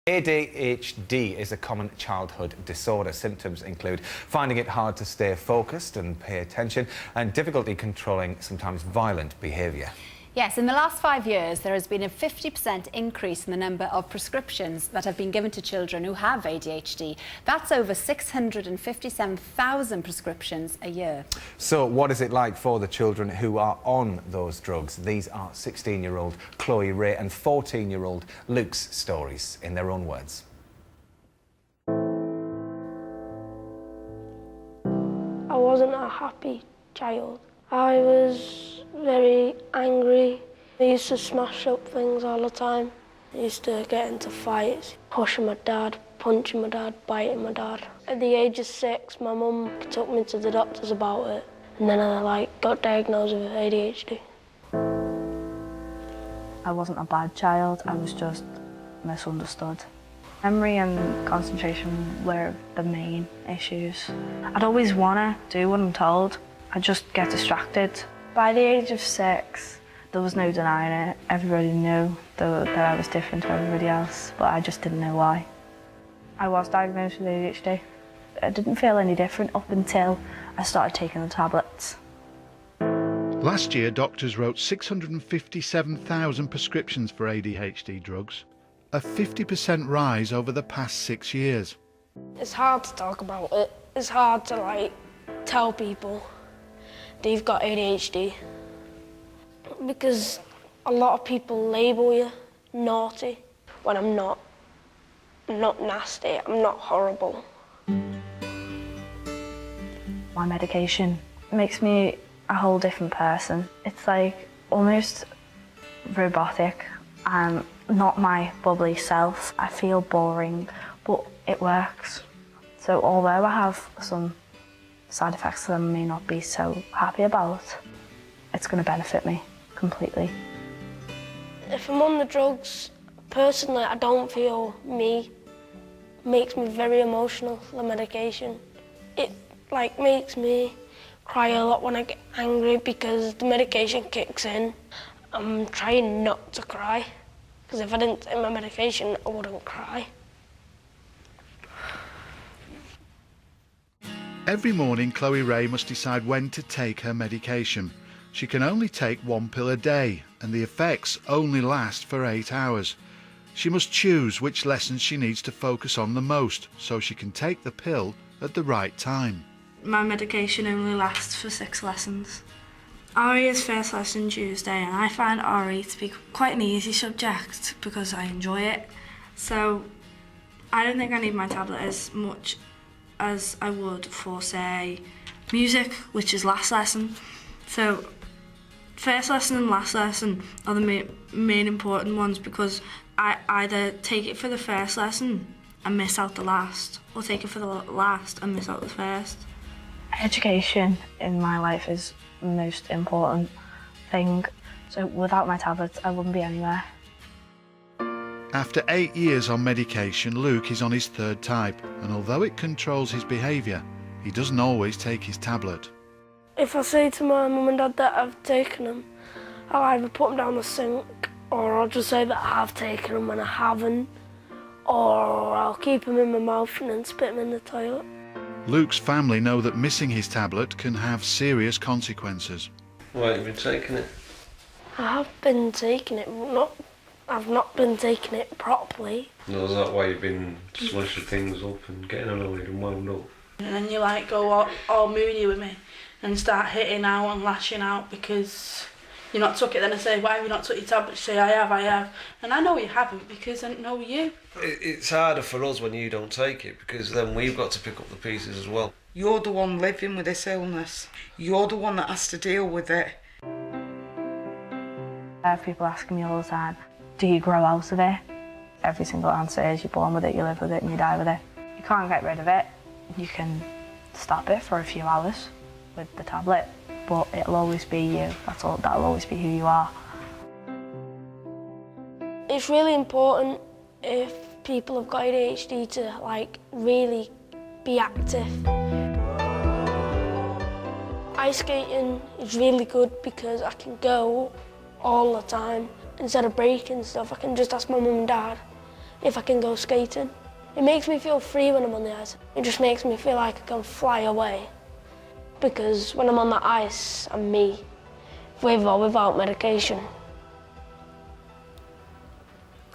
ADHD is a common childhood disorder. Symptoms include finding it hard to stay focused and pay attention, and difficulty controlling sometimes violent behaviour. Yes, in the last 5 years, there has been a 50% increase in the number of prescriptions that have been given to children who have ADHD. That's over 657,000 prescriptions a year. So what is it like for the children who are on those drugs? These are 16-year-old Chloe Ray and 14-year-old Luke's stories in their own words. I wasn't a happy child. I was very angry. I used to smash up things all the time. I used to get into fights, pushing my dad, punching my dad, biting my dad. At the age of 6, my mum took me to the doctors about it, and then I got diagnosed with ADHD. I wasn't a bad child, I was just misunderstood. Memory and concentration were the main issues. I'd always want to do what I'm told. I'd just get distracted. By the age of 6, there was no denying it. Everybody knew that I was different to everybody else, but I just didn't know why. I was diagnosed with ADHD. I didn't feel any different up until I started taking the tablets. Last year, doctors wrote 657,000 prescriptions for ADHD drugs, a 50% rise over the past 6 years. It's hard to talk about it. It's hard to tell people that you've got ADHD, because a lot of people label you naughty when I'm not. I'm not nasty, I'm not horrible. My medication makes me a whole different person. It's like almost robotic. I'm not my bubbly self. I feel boring, but it works. So although I have some side effects that I may not be so happy about, it's going to benefit me completely. If I'm on the drugs, personally, I don't feel me. It makes me very emotional, the medication. It makes me cry a lot when I get angry because the medication kicks in. I'm trying not to cry, because if I didn't take my medication, I wouldn't cry. Every morning, Chloe Ray must decide when to take her medication. She can only take 1 pill a day, and the effects only last for 8 hours. She must choose which lessons she needs to focus on the most, so she can take the pill at the right time. My medication only lasts for 6 lessons. RE is first lesson Tuesday, and I find RE to be quite an easy subject because I enjoy it. So I don't think I need my tablet as much as I would for, say, music, which is last lesson. So first lesson and last lesson are the main important ones, because I either take it for the first lesson and miss out the last, or take it for the last and miss out the first. Education in my life is the most important thing. So without my tablets, I wouldn't be anywhere. After 8 years on medication, Luke is on his 3rd type, and although it controls his behaviour, he doesn't always take his tablet. If I say to my mum and dad that I've taken them, I'll either put them down the sink, or I'll just say that I have taken them when I haven't, or I'll keep them in my mouth and then spit them in the toilet. Luke's family know that missing his tablet can have serious consequences. Why have you been taking it? I have been taking it, I've not been taking it properly. No, is that why you've been smashing things up and getting annoyed and wound up? And then you go all moody with me and start hitting out and lashing out because you not took it. Then I say, why have you not took your tablet? You say, I have. And I know you haven't because I don't know you. It's harder for us when you don't take it, because then we've got to pick up the pieces as well. You're the one living with this illness. You're the one that has to deal with it. I have people asking me all the time, do you grow out of it? Every single answer is you're born with it, you live with it, and you die with it. You can't get rid of it. You can stop it for a few hours with the tablet, but it'll always be you. That'll always be who you are. It's really important if people have got ADHD to really be active. Ice skating is really good because I can go all the time. Instead of breaking stuff, I can just ask my mum and dad if I can go skating. It makes me feel free when I'm on the ice. It just makes me feel like I can fly away. Because when I'm on the ice, I'm me, with or without medication.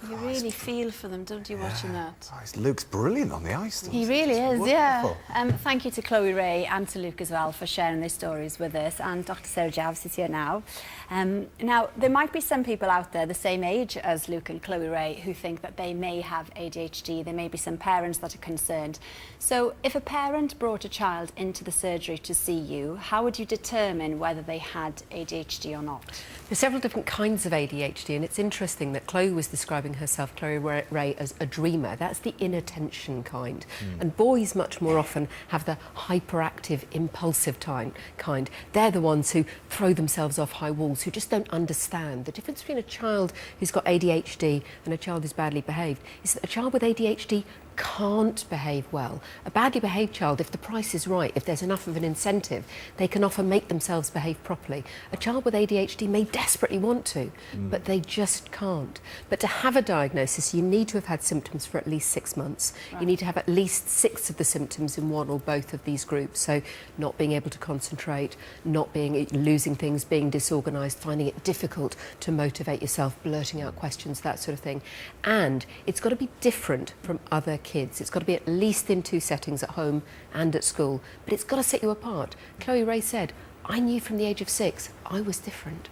You really feel for them, don't you, watching that? Oh, Luke's brilliant on the ice. He really is, yeah. Wonderful. Thank you to Chloe Ray and to Luke as well for sharing their stories with us, and Dr Sarah Jarvis is here now. Now, there might be some people out there the same age as Luke and Chloe Ray who think that they may have ADHD. There may be some parents that are concerned. So if a parent brought a child into the surgery to see you, how would you determine whether they had ADHD or not? There's several different kinds of ADHD, and it's interesting that Chloe was describing herself, Chloe Ray, as a dreamer. That's the inattention kind. And boys much more often have the hyperactive, impulsive kind. They're the ones who throw themselves off high walls, who just don't understand. The difference between a child who's got ADHD and a child who's badly behaved is that a child with ADHD can't behave well. A badly behaved child, if the price is right, if there's enough of an incentive, they can often make themselves behave properly. A child with ADHD may desperately want to, but they just can't. But to have a diagnosis, you need to have had symptoms for at least 6 months. Right. You need to have at least 6 of the symptoms in one or both of these groups. So not being able to concentrate, losing things, being disorganised, finding it difficult to motivate yourself, blurting out questions, that sort of thing. And it's got to be different from other kids. It's got to be at least in 2 settings, at home and at school, but it's got to set you apart. Chloe Ray said, I knew from the age of 6 I was different.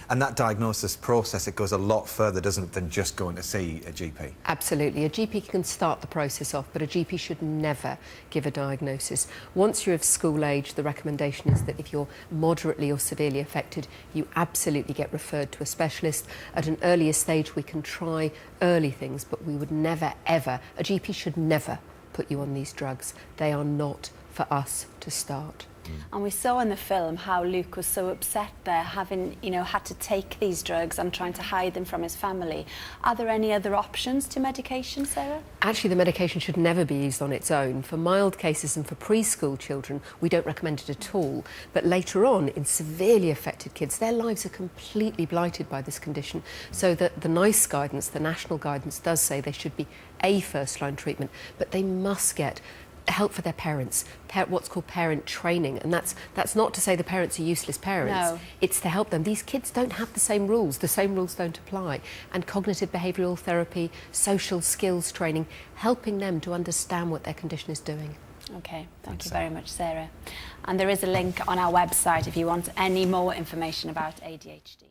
And that diagnosis process, it goes a lot further, doesn't it, than just going to see a GP? Absolutely. A GP can start the process off, but a GP should never give a diagnosis. Once you're of school age, the recommendation is that if you're moderately or severely affected, you absolutely get referred to a specialist. At an earlier stage, we can try early things, but we would never, ever, a GP should never put you on these drugs. They are not for us to start. And we saw in the film how Luke was so upset there, having, had to take these drugs and trying to hide them from his family. Are there any other options to medication, Sarah? Actually, the medication should never be used on its own. For mild cases and for preschool children, we don't recommend it at all. But later on, in severely affected kids, their lives are completely blighted by this condition. So that the NICE guidance, the national guidance, does say they should be a first-line treatment, but they must get help for their parents, what's called parent training, and that's not to say the parents are useless parents. No. It's to help them. These kids don't have the same rules don't apply, and cognitive behavioural therapy, social skills training, helping them to understand what their condition is doing. Okay, thank you very much, Sarah. And there is a link on our website if you want any more information about ADHD.